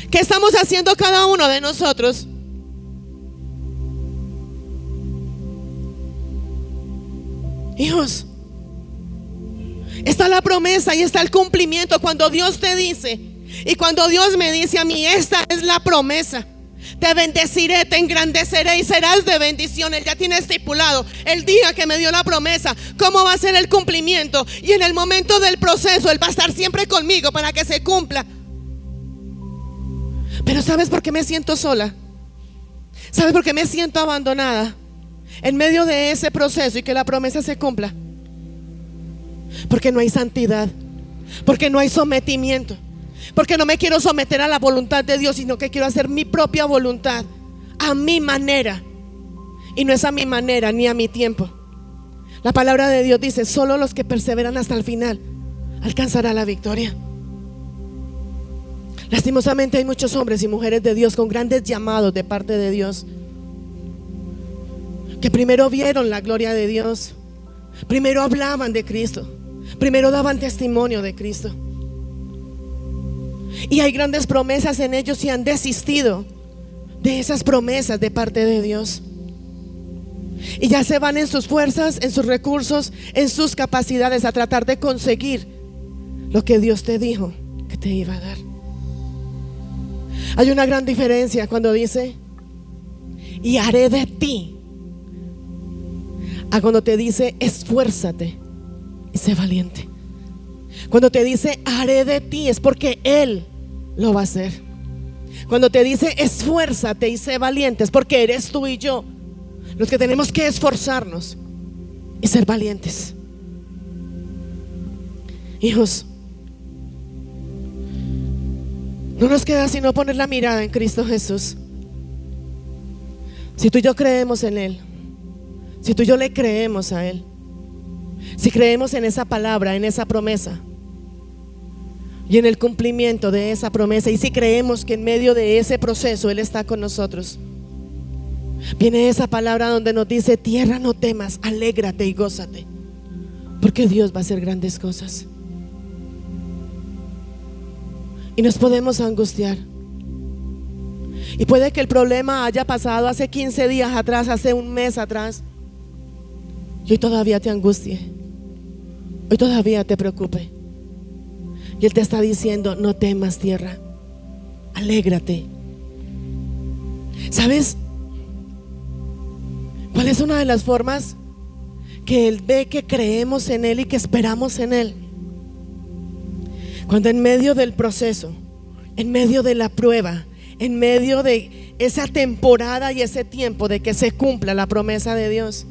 ¿Qué estamos haciendo cada uno de nosotros? Hijos, está la promesa y está el cumplimiento. Cuando Dios te dice, y cuando Dios me dice a mí: esta es la promesa, te bendeciré, te engrandeceré y serás de bendición. Él ya tiene estipulado el día que me dio la promesa, cómo va a ser el cumplimiento, y en el momento del proceso Él va a estar siempre conmigo para que se cumpla. Pero ¿sabes por qué me siento sola? ¿Sabes por qué me siento abandonada en medio de ese proceso y que la promesa se cumpla? Porque no hay santidad, porque no hay sometimiento, porque no me quiero someter a la voluntad de Dios, sino que quiero hacer mi propia voluntad a mi manera, y no es a mi manera ni a mi tiempo. La palabra de Dios dice: solo los que perseveran hasta el final alcanzarán la victoria. Lastimosamente hay muchos hombres y mujeres de Dios con grandes llamados de parte de Dios, que primero vieron la gloria de Dios, primero hablaban de Cristo, primero daban testimonio de Cristo, y hay grandes promesas en ellos y han desistido de esas promesas de parte de Dios. Y ya se van en sus fuerzas, en sus recursos, en sus capacidades a tratar de conseguir lo que Dios te dijo que te iba a dar. Hay una gran diferencia cuando dice y haré de ti, a cuando te dice esfuérzate y sé valiente. Cuando te dice haré de ti es porque Él lo va a hacer. Cuando te dice esfuérzate y sé valiente es porque eres tú y yo los que tenemos que esforzarnos y ser valientes. Hijos, no nos queda sino poner la mirada en Cristo Jesús. Si tú y yo creemos en Él, si tú y yo le creemos a Él, si creemos en esa palabra, en esa promesa y en el cumplimiento de esa promesa, y si creemos que en medio de ese proceso Él está con nosotros, viene esa palabra donde nos dice: tierra, no temas, alégrate y gózate, porque Dios va a hacer grandes cosas. Y nos podemos angustiar, y puede que el problema haya pasado hace 15 días atrás, hace un mes atrás, y hoy todavía te angustie, hoy todavía te preocupe. Y Él te está diciendo: no temas, tierra, alégrate. ¿Sabes cuál es una de las formas que Él ve que creemos en Él y que esperamos en Él? Cuando en medio del proceso, en medio de la prueba, en medio de esa temporada y ese tiempo de que se cumpla la promesa de Dios,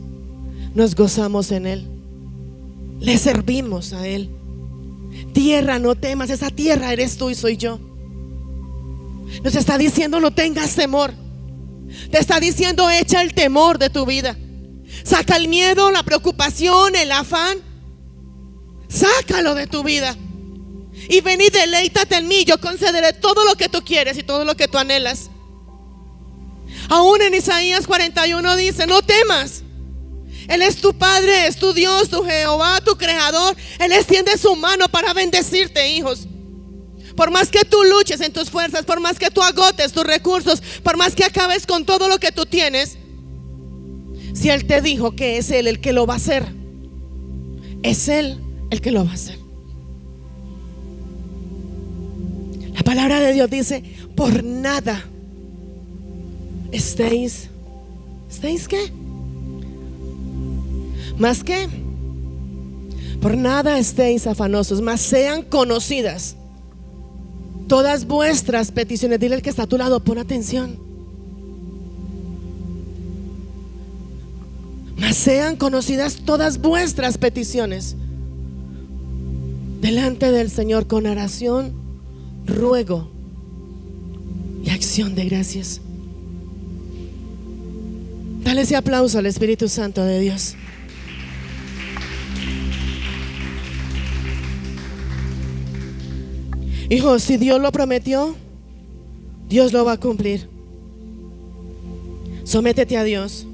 nos gozamos en Él, le servimos a Él. Tierra, no temas, esa tierra eres tú y soy yo. Nos está diciendo: no tengas temor. Te está diciendo: echa el temor de tu vida, saca el miedo, la preocupación, el afán, sácalo de tu vida y ven y deleítate en mí. Yo concederé todo lo que tú quieres y todo lo que tú anhelas. Aún en Isaías 41 dice: no temas, Él es tu Padre, es tu Dios, tu Jehová, tu Creador. Él extiende su mano para bendecirte, hijos. Por más que tú luches en tus fuerzas, por más que tú agotes tus recursos, por más que acabes con todo lo que tú tienes, si Él te dijo que es Él el que lo va a hacer, es Él el que lo va a hacer. La palabra de Dios dice: por nada estéis ¿qué? Más que por nada estéis afanosos, mas sean conocidas todas vuestras peticiones. Dile al que está a tu lado: pon atención. Mas sean conocidas todas vuestras peticiones delante del Señor con oración, ruego y acción de gracias. Dale ese aplauso al Espíritu Santo de Dios. Hijo, si Dios lo prometió, Dios lo va a cumplir. Sométete a Dios,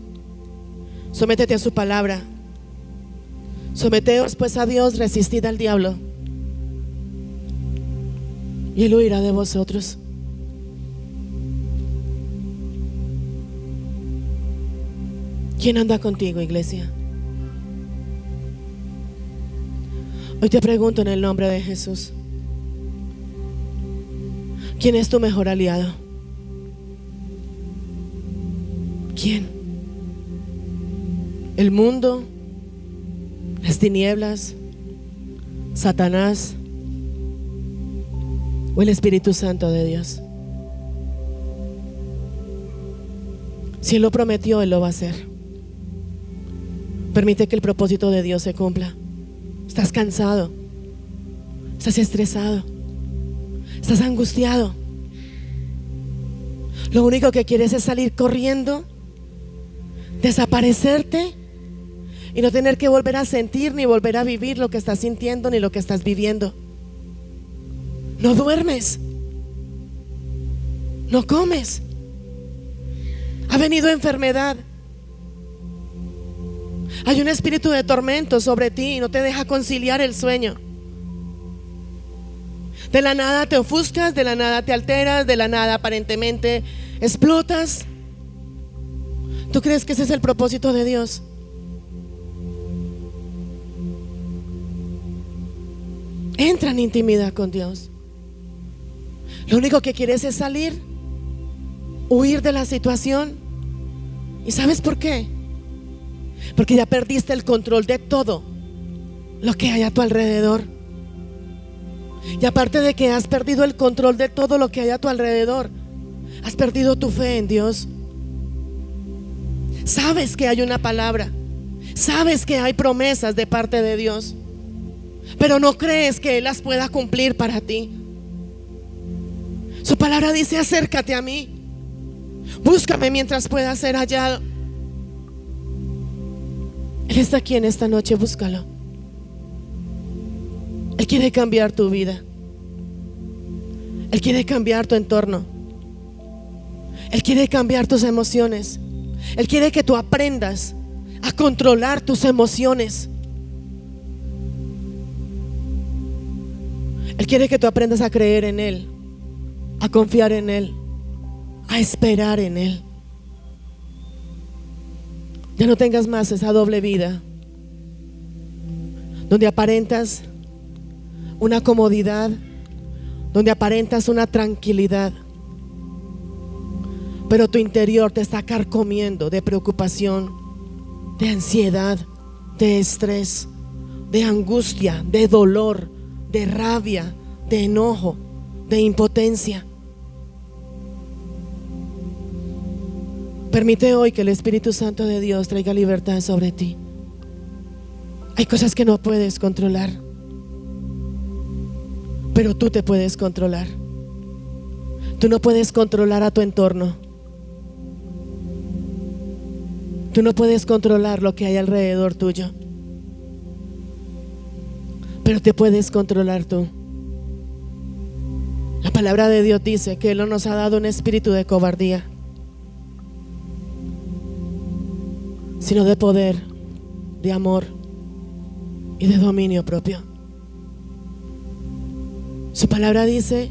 sométete a su palabra. Someteos pues a Dios, resistid al diablo y Él huirá de vosotros. ¿Quién anda contigo, iglesia? Hoy te pregunto en el nombre de Jesús: ¿quién es tu mejor aliado? ¿Quién? ¿El mundo? ¿Las tinieblas? ¿Satanás? ¿O el Espíritu Santo de Dios? Si Él lo prometió, Él lo va a hacer. Permite que el propósito de Dios se cumpla. Estás cansado, estás estresado, estás angustiado. Lo único que quieres es salir corriendo, desaparecerte y no tener que volver a sentir ni volver a vivir lo que estás sintiendo ni lo que estás viviendo. No duermes, no comes, ha venido enfermedad, hay un espíritu de tormento sobre ti y no te deja conciliar el sueño. De la nada te ofuscas, de la nada te alteras, de la nada aparentemente explotas. ¿Tú crees que ese es el propósito de Dios? Entra en intimidad con Dios. Lo único que quieres es salir, huir de la situación. ¿Y sabes por qué? Porque ya perdiste el control de todo lo que hay a tu alrededor. Y aparte de que has perdido el control de todo lo que hay a tu alrededor, has perdido tu fe en Dios. Sabes que hay una palabra, sabes que hay promesas de parte de Dios, pero no crees que Él las pueda cumplir para ti. Su palabra dice: acércate a mí, búscame mientras pueda ser hallado. Él está aquí en esta noche, búscalo. Él quiere cambiar tu vida. Él quiere cambiar tu entorno. Él quiere cambiar tus emociones. Él quiere que tú aprendas a controlar tus emociones. Él quiere que tú aprendas a creer en Él, a confiar en Él, a esperar en Él. Ya no tengas más esa doble vida donde aparentas una comodidad, donde aparentas una tranquilidad, pero tu interior te está carcomiendo de preocupación, de ansiedad, de estrés, de angustia, de dolor, de rabia, de enojo, de impotencia. Permite hoy que el Espíritu Santo de Dios traiga libertad sobre ti. Hay cosas que no puedes controlar, pero tú te puedes controlar. Tú no puedes controlar a tu entorno. Tú no puedes controlar lo que hay alrededor tuyo, pero te puedes controlar tú. La palabra de Dios dice que Él no nos ha dado un espíritu de cobardía, sino de poder, de amor y de dominio propio. Su palabra dice,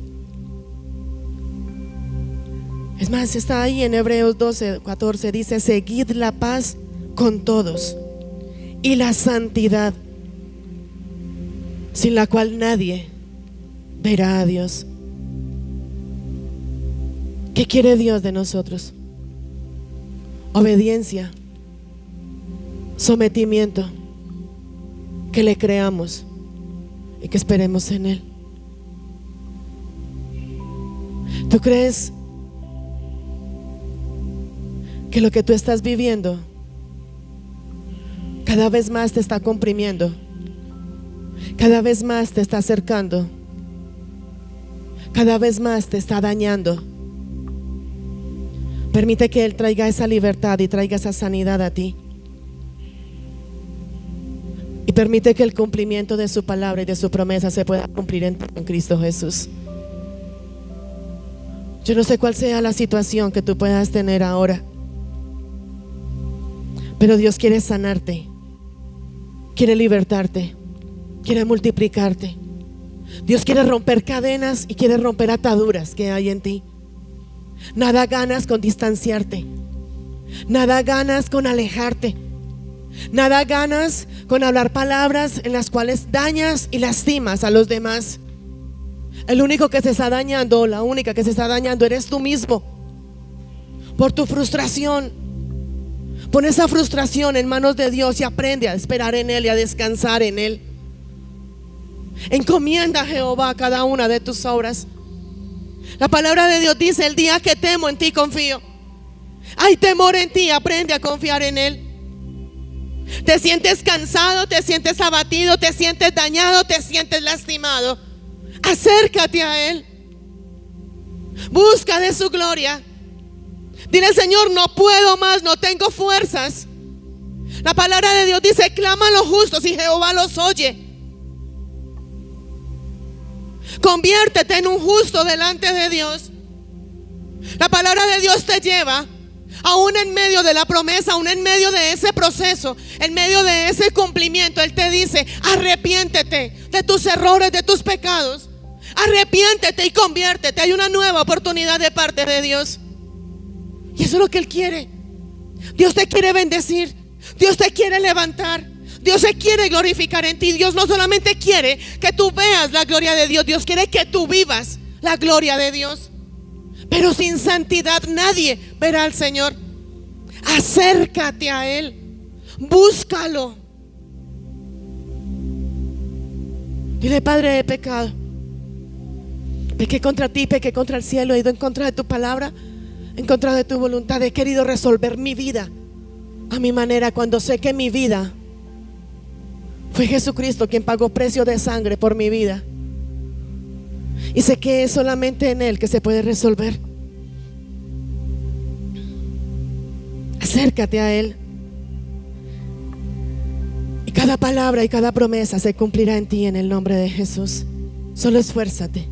es más, está ahí en Hebreos 12:14, dice: seguid la paz con todos y la santidad, sin la cual nadie verá a Dios. ¿Qué quiere Dios de nosotros? Obediencia, sometimiento, que le creamos y que esperemos en Él. ¿Tú crees que lo que tú estás viviendo cada vez más te está comprimiendo, cada vez más te está acercando, cada vez más te está dañando? Permite que Él traiga esa libertad y traiga esa sanidad a ti. Y permite que el cumplimiento de su palabra y de su promesa se pueda cumplir en Cristo Jesús. Yo no sé cuál sea la situación que tú puedas tener ahora, pero Dios quiere sanarte, quiere libertarte, quiere multiplicarte. Dios quiere romper cadenas y quiere romper ataduras que hay en ti. Nada ganas con distanciarte, nada ganas con alejarte, nada ganas con hablar palabras en las cuales dañas y lastimas a los demás. El único que se está dañando, la única que se está dañando, eres tú mismo, por tu frustración. Pon esa frustración en manos de Dios y aprende a esperar en Él y a descansar en Él. Encomienda a Jehová cada una de tus obras. La palabra de Dios dice: el día que temo, en ti confío. Hay temor en ti, aprende a confiar en Él. Te sientes cansado, te sientes abatido, te sientes dañado, te sientes lastimado. Acércate a Él. Busca de su gloria. Dile: Señor, no puedo más, no tengo fuerzas. La palabra de Dios dice: clama a los justos y Jehová los oye. Conviértete en un justo delante de Dios. La palabra de Dios te lleva, aún en medio de la promesa, aún en medio de ese proceso, en medio de ese cumplimiento. Él te dice: arrepiéntete de tus errores, de tus pecados. Arrepiéntete y conviértete. Hay una nueva oportunidad de parte de Dios. Y eso es lo que Él quiere. Dios te quiere bendecir. Dios te quiere levantar. Dios se quiere glorificar en ti. Dios no solamente quiere que tú veas la gloria de Dios, Dios quiere que tú vivas la gloria de Dios. Pero sin santidad nadie verá al Señor. Acércate a Él, búscalo. Dile: Padre, he pecado, pequé contra ti, pequé contra el cielo, he ido en contra de tu palabra, en contra de tu voluntad. He querido resolver mi vida a mi manera, cuando sé que mi vida fue Jesucristo quien pagó precio de sangre por mi vida, y sé que es solamente en Él que se puede resolver. Acércate a Él, y cada palabra y cada promesa se cumplirá en ti en el nombre de Jesús. Solo esfuérzate,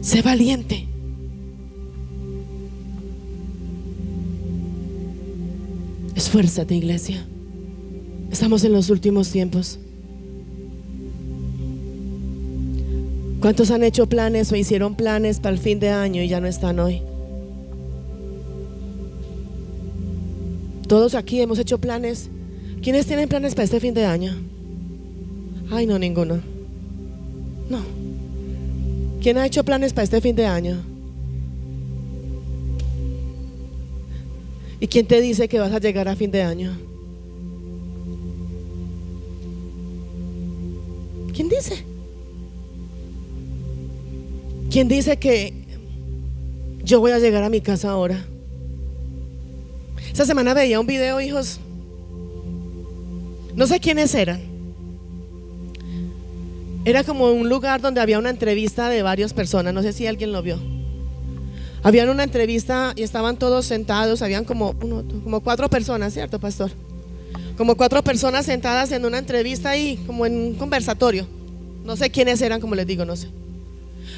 sé valiente. Esfuérzate, iglesia. Estamos en los últimos tiempos. ¿Cuántos han hecho planes o hicieron planes para el fin de año y ya no están hoy? Todos aquí hemos hecho planes. ¿Quiénes tienen planes para este fin de año? Ay, no, ninguno. No. ¿Quién ha hecho planes para este fin de año? ¿Y quién te dice que vas a llegar a fin de año? ¿Quién dice? ¿Quién dice que yo voy a llegar a mi casa ahora? Esta semana veía un video, hijos. No sé quiénes eran. Era como un lugar donde había una entrevista de varias personas. No sé si alguien lo vio. Habían una entrevista y estaban todos sentados. Habían como 4 personas, ¿cierto, pastor? Como 4 personas sentadas en una entrevista ahí, como en un conversatorio. No sé quiénes eran, como les digo, no sé.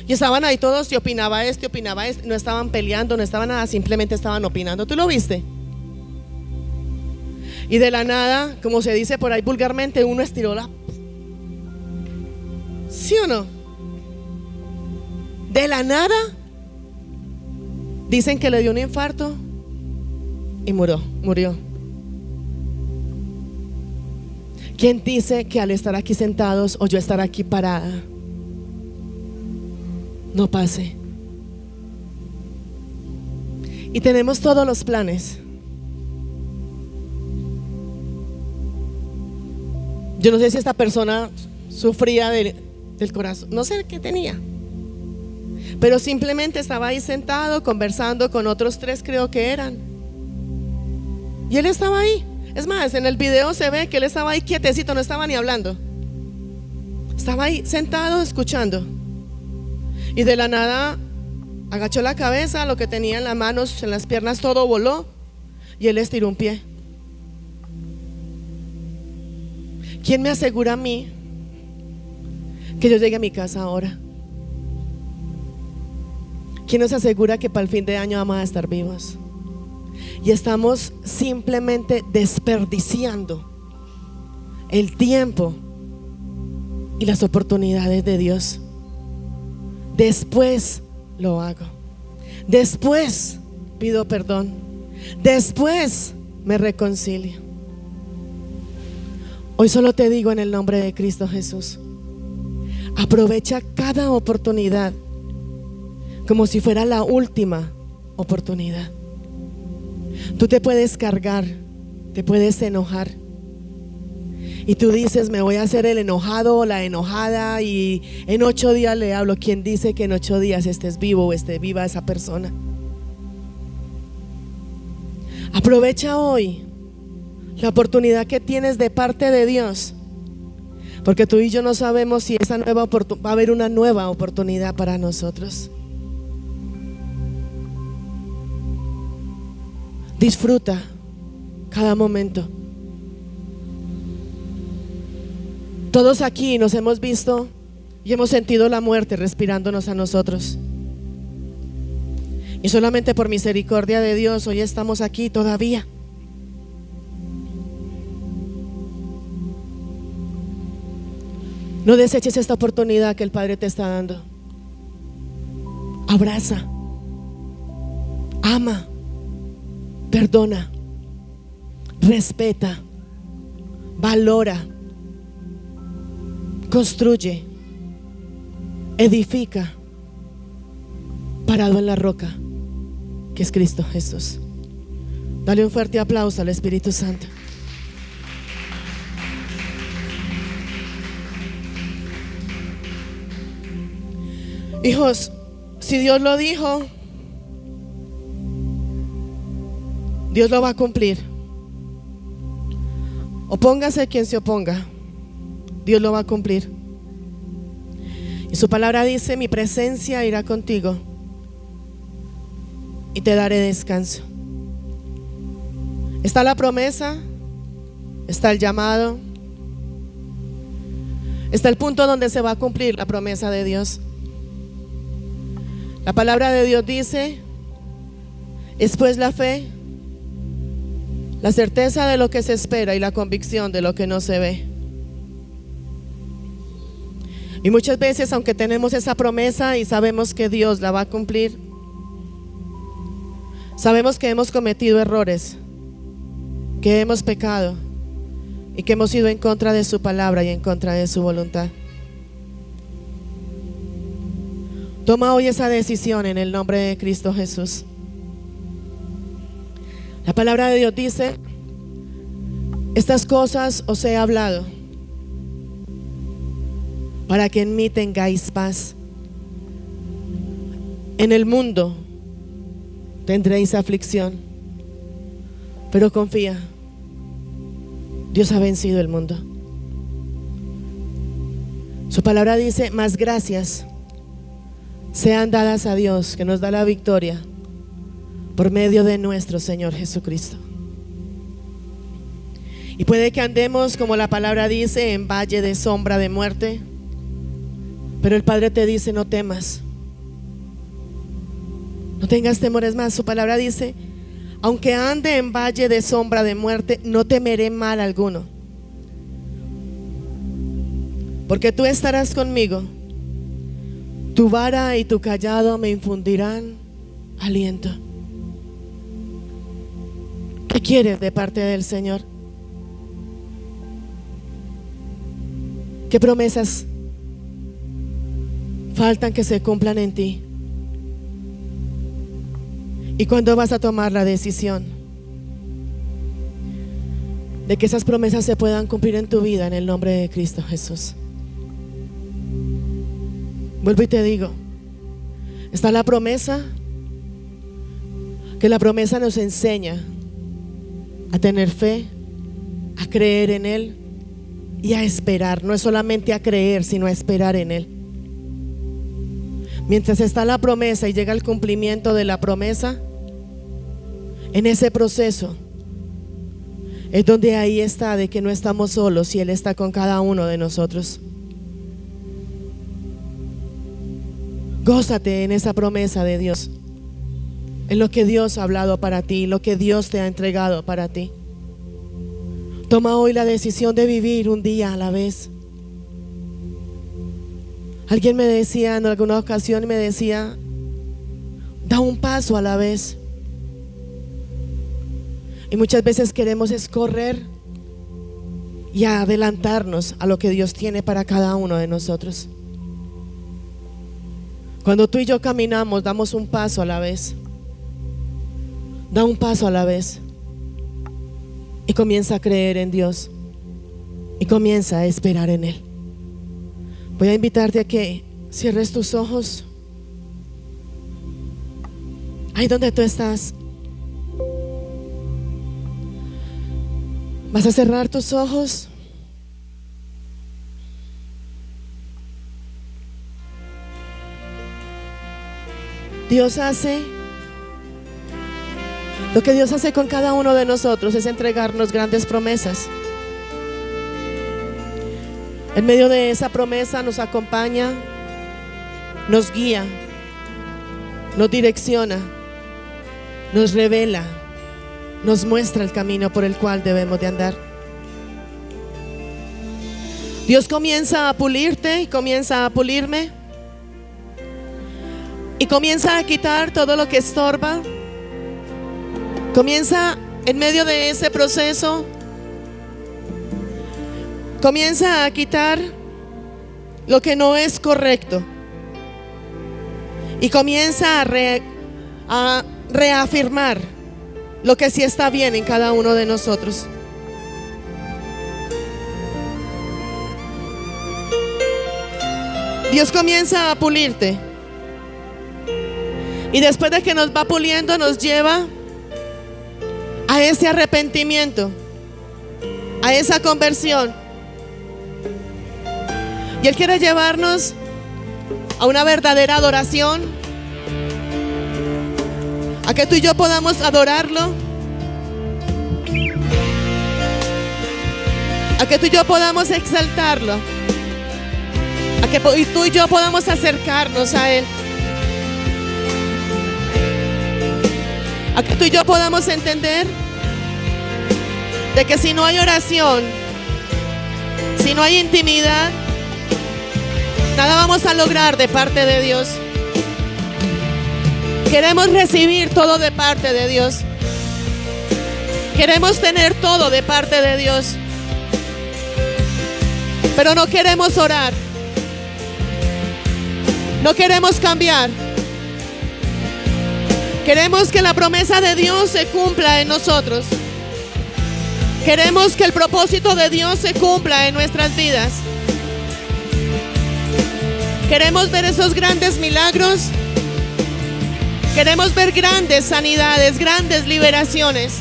Y estaban ahí todos y opinaba este. No estaban peleando, no estaban nada, simplemente estaban opinando. ¿Tú lo viste? Y de la nada, como se dice por ahí vulgarmente, uno estiró la... ¿Sí o no? De la nada, dicen que le dio un infarto y murió. ¿Quién dice que al estar aquí sentados o yo estar aquí parada no pase? Y tenemos todos los planes. Yo no sé si esta persona sufría del corazón, no sé qué tenía, pero simplemente estaba ahí sentado conversando con otros 3, creo que eran, y él estaba ahí. Es más, en el video se ve que él estaba ahí quietecito, no estaba ni hablando, estaba ahí sentado escuchando. Y de la nada agachó la cabeza, lo que tenía en las manos, en las piernas, todo voló, y él estiró un pie. ¿Quién me asegura a mí que yo llegue a mi casa ahora? ¿Quién nos asegura que para el fin de año vamos a estar vivos? Y estamos simplemente desperdiciando el tiempo y las oportunidades de Dios. Después lo hago, después pido perdón, después me reconcilio. Hoy solo te digo en el nombre de Cristo Jesús: aprovecha cada oportunidad como si fuera la última oportunidad. Tú te puedes cargar, te puedes enojar, y tú dices: me voy a hacer el enojado o la enojada, y en 8 días le hablo. ¿Quién dice que en 8 días estés vivo o esté viva esa persona? Aprovecha hoy la oportunidad que tienes de parte de Dios, porque tú y yo no sabemos si esa va a haber una nueva oportunidad para nosotros. Disfruta cada momento. Todos aquí nos hemos visto y hemos sentido la muerte respirándonos a nosotros, y solamente por misericordia de Dios hoy estamos aquí todavía. No deseches esta oportunidad que el Padre te está dando. Abraza, ama, perdona, respeta, valora, construye, edifica, parado en la roca que es Cristo Jesús. Dale un fuerte aplauso al Espíritu Santo. Hijos, si Dios lo dijo, Dios lo va a cumplir. Opóngase quien se oponga, Dios lo va a cumplir. Y su palabra dice: mi presencia irá contigo y te daré descanso. Está la promesa, está el llamado, está el punto donde se va a cumplir la promesa de Dios. La palabra de Dios dice: es pues la fe, la certeza de lo que se espera y la convicción de lo que no se ve. Y muchas veces, aunque tenemos esa promesa y sabemos que Dios la va a cumplir, sabemos que hemos cometido errores, que hemos pecado y que hemos ido en contra de su palabra y en contra de su voluntad. Toma hoy esa decisión en el nombre de Cristo Jesús. La palabra de Dios dice: estas cosas os he hablado para que en mí tengáis paz. En el mundo tendréis aflicción, pero confía, Dios ha vencido el mundo. Su palabra dice: más gracias sean dadas a Dios, que nos da la victoria por medio de nuestro Señor Jesucristo. Y puede que andemos, como la palabra dice, en valle de sombra de muerte, pero el Padre te dice: no temas, no tengas temores más. Su palabra dice: aunque ande en valle de sombra de muerte, no temeré mal alguno, porque tú estarás conmigo. Tu vara y tu cayado me infundirán aliento. ¿Qué quieres de parte del Señor? ¿Qué promesas faltan que se cumplan en ti? ¿Y cuándo vas a tomar la decisión de que esas promesas se puedan cumplir en tu vida en el nombre de Cristo Jesús? Vuelvo y te digo, está la promesa, que la promesa nos enseña a tener fe, a creer en Él y a esperar. No es solamente a creer, sino a esperar en Él. Mientras está la promesa y llega el cumplimiento de la promesa, en ese proceso es donde ahí está de que no estamos solos y Él está con cada uno de nosotros. Gózate en esa promesa de Dios, en lo que Dios ha hablado para ti, lo que Dios te ha entregado para ti. Toma hoy la decisión de vivir un día a la vez. Alguien me decía en alguna ocasión, me decía: da un paso a la vez. Y muchas veces queremos es correr y adelantarnos a lo que Dios tiene para cada uno de nosotros. Cuando tú y yo caminamos, damos un paso a la vez. Da un paso a la vez y comienza a creer en Dios y comienza a esperar en Él. Voy a invitarte a que cierres tus ojos. Ahí donde tú estás, vas a cerrar tus ojos. Dios hace, lo que Dios hace con cada uno de nosotros es entregarnos grandes promesas. En medio de esa promesa nos acompaña, nos guía, nos direcciona, nos revela, nos muestra el camino por el cual debemos de andar. Dios comienza a pulirte y comienza a pulirme y comienza a quitar todo lo que estorba. Comienza en medio de ese proceso, comienza a quitar lo que no es correcto y comienza a reafirmar lo que sí está bien en cada uno de nosotros. Dios comienza a pulirte y después de que nos va puliendo nos lleva a ese arrepentimiento, a esa conversión. Y Él quiere llevarnos a una verdadera adoración, a que tú y yo podamos adorarlo, a que tú y yo podamos exaltarlo, a que tú y yo podamos acercarnos a Él, a que tú y yo podamos entender de que si no hay oración, si no hay intimidad, nada vamos a lograr de parte de Dios. Queremos recibir todo de parte de Dios. Queremos tener todo de parte de Dios, pero no queremos orar. No queremos cambiar. Queremos que la promesa de Dios se cumpla en nosotros. Queremos que el propósito de Dios se cumpla en nuestras vidas. Queremos ver esos grandes milagros. Queremos ver grandes sanidades, grandes liberaciones.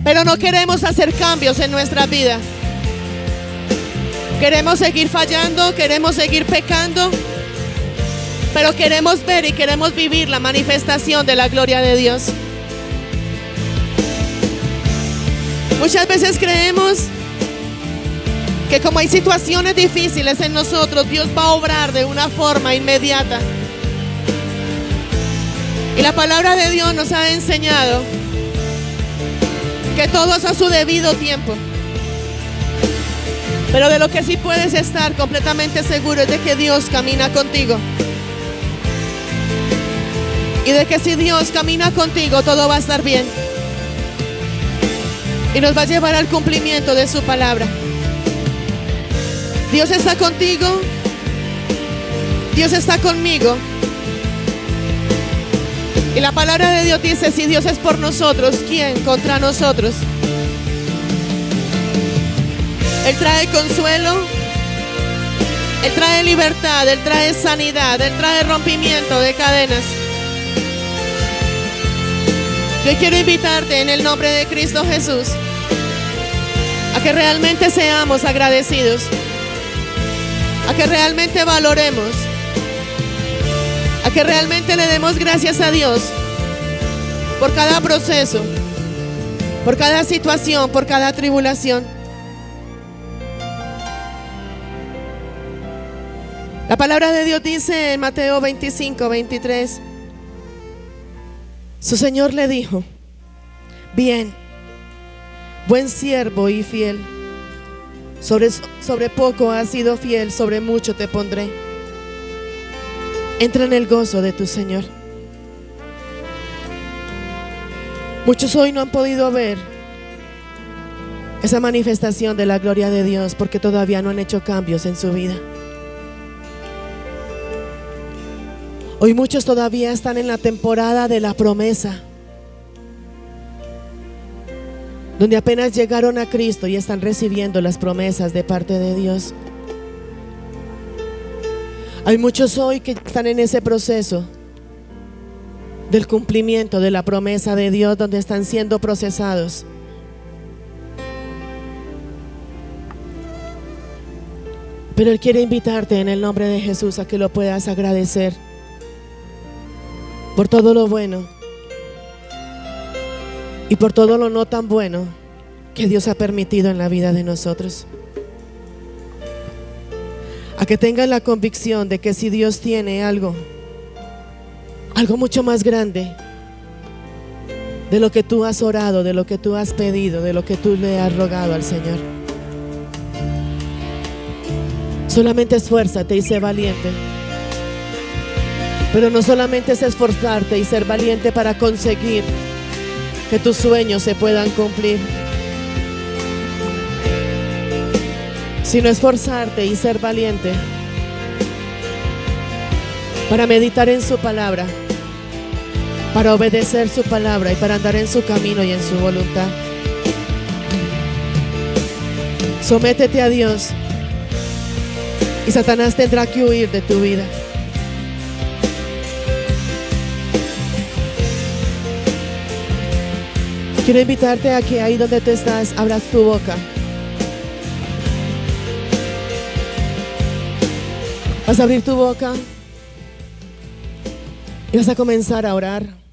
Pero no queremos hacer cambios en nuestra vida. Queremos seguir fallando, queremos seguir pecando, pero queremos ver y queremos vivir la manifestación de la gloria de Dios. Muchas veces creemos que como hay situaciones difíciles en nosotros, Dios va a obrar de una forma inmediata. Y la palabra de Dios nos ha enseñado que todo es a su debido tiempo. Pero de lo que sí puedes estar completamente seguro es de que Dios camina contigo. Y de que si Dios camina contigo, todo va a estar bien. Y nos va a llevar al cumplimiento de su palabra. Dios está contigo. Dios está conmigo. Y la palabra de Dios dice: si Dios es por nosotros, ¿quién contra nosotros? Él trae consuelo, Él trae libertad, Él trae sanidad, Él trae rompimiento de cadenas. Yo quiero invitarte en el nombre de Cristo Jesús a que realmente seamos agradecidos, a que realmente valoremos, a que realmente le demos gracias a Dios por cada proceso, por cada situación, por cada tribulación. La palabra de Dios dice en Mateo 25:23, su Señor le dijo: bien, buen siervo y fiel, sobre poco has sido fiel, sobre mucho te pondré. Entra en el gozo de tu Señor. Muchos hoy no han podido ver esa manifestación de la gloria de Dios porque todavía no han hecho cambios en su vida. Hoy muchos todavía están en la temporada de la promesa, donde apenas llegaron a Cristo y están recibiendo las promesas de parte de Dios. Hay muchos hoy que están en ese proceso del cumplimiento de la promesa de Dios, donde están siendo procesados. Pero Él quiere invitarte en el nombre de Jesús a que lo puedas agradecer por todo lo bueno y por todo lo no tan bueno que Dios ha permitido en la vida de nosotros. A que tengas la convicción de que si Dios tiene algo mucho más grande de lo que tú has orado, de lo que tú has pedido, de lo que tú le has rogado al Señor. Solamente esfuérzate y sé valiente. Pero no solamente es esforzarte y ser valiente para conseguir que tus sueños se puedan cumplir, sino esforzarte y ser valiente para meditar en su palabra, para obedecer su palabra y para andar en su camino y en su voluntad. Sométete a Dios y Satanás tendrá que huir de tu vida. Quiero invitarte a que ahí donde tú estás, abras tu boca. Vas a abrir tu boca y vas a comenzar a orar.